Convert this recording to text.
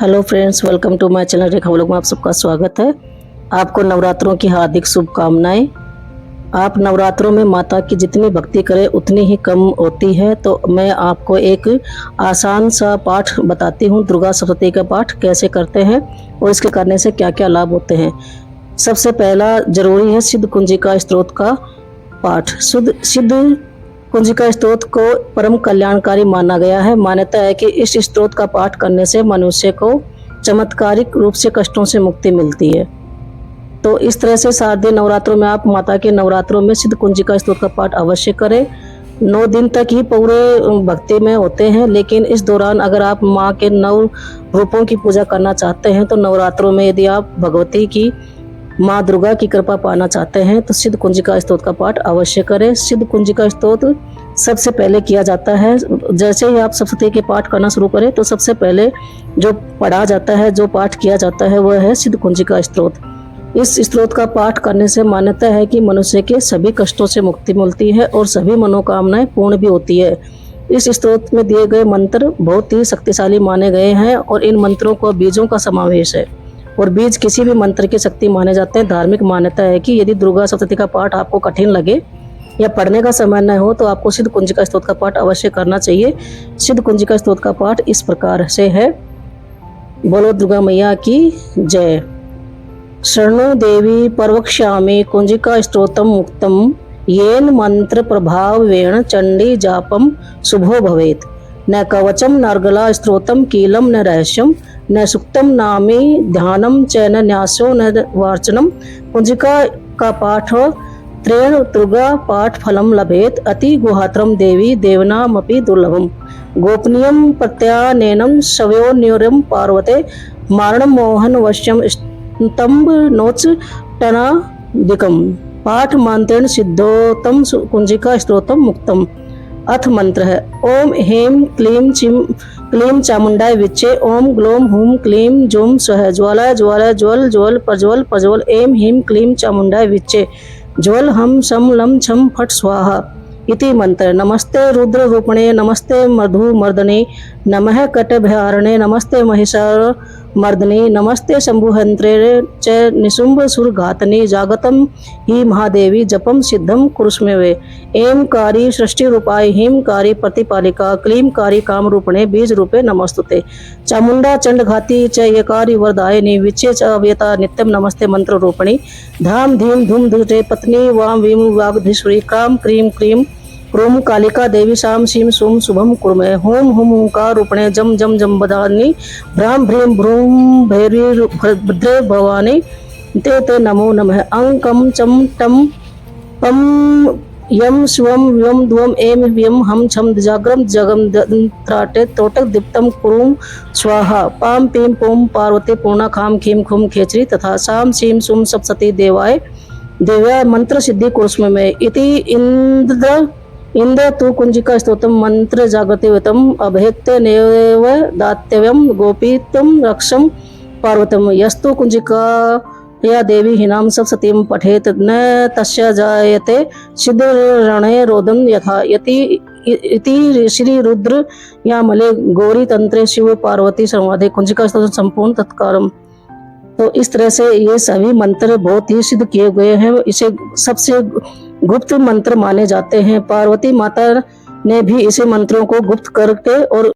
Hello friends, welcome to my channel Rekha vlog में आप सबका स्वागत है। आपको नवरात्रों की हार्दिक शुभकामनाएं। आप नवरात्रों में माता की जितनी भक्ति करें उतनी ही कम होती है। तो मैं आपको एक आसान सा पाठ बताती हूँ, दुर्गा सप्तशती का पाठ कैसे करते हैं और इसके करने से क्या क्या लाभ होते हैं। सबसे पहला जरूरी है सिद्ध कुंजिका स्तोत्र का पाठ। सिद्ध कुंजिका स्तोत्र को परम कल्याणकारी माना गया है। मान्यता है कि इस स्तोत्र का पाठ करने से मनुष्य को चमत्कारिक रूप से कष्टों से मुक्ति मिलती है। तो इस तरह से शारदीय नवरात्रों में आप माता के नवरात्रों में सिद्ध कुंजिका स्तोत्र का पाठ अवश्य करें। 9 दिन तक ही पूरे भक्ति में होते हैं, लेकिन इस दौरान अगर आप माँ के 9 रूपों की पूजा करना चाहते हैं तो नवरात्रों में यदि आप भगवती की माँ दुर्गा की कृपा पाना चाहते हैं तो सिद्ध कुंजिका स्तोत्र का पाठ अवश्य करें। सिद्ध कुंजिका स्तोत्र सबसे पहले किया जाता है, जैसे ही आप सप्तशती के पाठ करना शुरू करें तो सबसे पहले जो पढ़ा जाता है, जो पाठ किया जाता है वह है सिद्ध कुंजिका स्तोत्र। इस स्तोत्र का पाठ करने से मान्यता है कि मनुष्य के सभी कष्टों से मुक्ति मिलती है और सभी मनोकामनाएं पूर्ण भी होती है। इस स्तोत्र में दिए गए मंत्र बहुत ही शक्तिशाली माने गए हैं और इन मंत्रों को बीजों का समावेश है और बीज किसी भी मंत्र की शक्ति माने जाते हैं। धार्मिक मान्यता है कि यदि दुर्गा सप्तशती का पाठ आपको कठिन लगे या पढ़ने का समय न हो तो आपको सिद्ध कुंजिका स्तोत्र का पाठ अवश्य करना चाहिए। सिद्ध कुंजिका स्तोत्र का पाठ इस प्रकार से है। बोलो दुर्गा मैया की जय। शरणु देवी प्रवक्ष्यामि कुंजिका स्तोत्रम मुक्तम येन मंत्र प्रभावेण चंडी जापम शुभो भवेत्। न कवचम नर्गला स्तोत्रम कीलम न रहस्यम न सुक्तम नामी ध्यानम च न न्यासो न वार्चनम। कुंजिका का पाठ त्रेण दुर्गा पाठ फलम लभेत अति गुहात्रम देवी देवनामपि दुर्लभम। गोपनीयम प्रत्यानैनम शवयोन्योरम पार्वते मारणम मोहन वश्यम स्तंभ नोच टनादिकम। पाठ मंत्रेण सिद्धोतम कुंजिका स्तोत्रम मुक्तम। अथ मंत्र है ओम हेम क्लीम चामुंडाय विच्चे ओम ग्लोम हुम क्लीम जुम स्वह ज्वाला ज्वाला ज्वल ज्वल प्रज्वल प्रज्वल एम हीम क्लीम चामुंडाय विच्चे ज्वल हम शम लम छम फट स्वाहा इति मंत्र। नमस्ते रुद्र रूपणे नमस्ते मधु मर्दने नमः कटभयारणे नमस्ते महिषार मर्दने नमस्ते शंभुहंत्रे च निशुंभ सुरघातने जागतम ही महादेवी जपम सिद्धम कुरुष्मे वे। एमकारी सृष्टि रूपाय हिमकारी प्रतिपालिका क्लीमकारी काम रूपणे बीज रूपे नमस्तुते। चामुंडा चंडघाती च यकारी वरदायिनी विच्चे च अव्यता नित्यम नमस्ते मंत्र रूपणी। धाम धीम धूम धुटे पत्नी वाम वीम वागधीश्वरी काम क्रीम क्रीम क्रूम कालिका देवी शाम सीम सुम शुभम कुर्मे। होम हुम ओंकार रूपणे जम जम जम बदानी भ्राम भ्रीम भ्रूम भैरी भद्रे भवानी ते ते नमो नमः। अंग कम चम टम पम यम शिवम व्यम द्वम एम व्यम हम छम जाग्रम जगम त्राटे तोटक दीप्तम कुरुम स्वाहा। पाम पीम पोम पार्वती पूर्णा खाम खीम खुम खेचरी तथा शाम सीम सुम सप्तशती देवाय देव्या मंत्र सिद्धि कुरुष्मे में। इति इंद्र तु कुंजिका स्तोत्रम मंत्र जागृतिवतम अभेत्य नेव दातव्यम गोपीत्वम रक्षम पार्वतम। यस्तु कुंजिका या देवी हिनाम सप्तशतीम पठेत न तस्य जायते सिद्ध रणे रोदन यथा इति श्री रुद्र या मले गौरी तंत्रे शिव पार्वती संवादे कुंजिका स्तोत्र संपूर्ण तत्कारम। तो इस तरह से ये सभी मंत्र बहुत ही सिद्ध किए गए हैं। इसे सबसे गुप्त मंत्र माने जाते हैं। पार्वती माता ने भी इसे मंत्रों को गुप्त करके और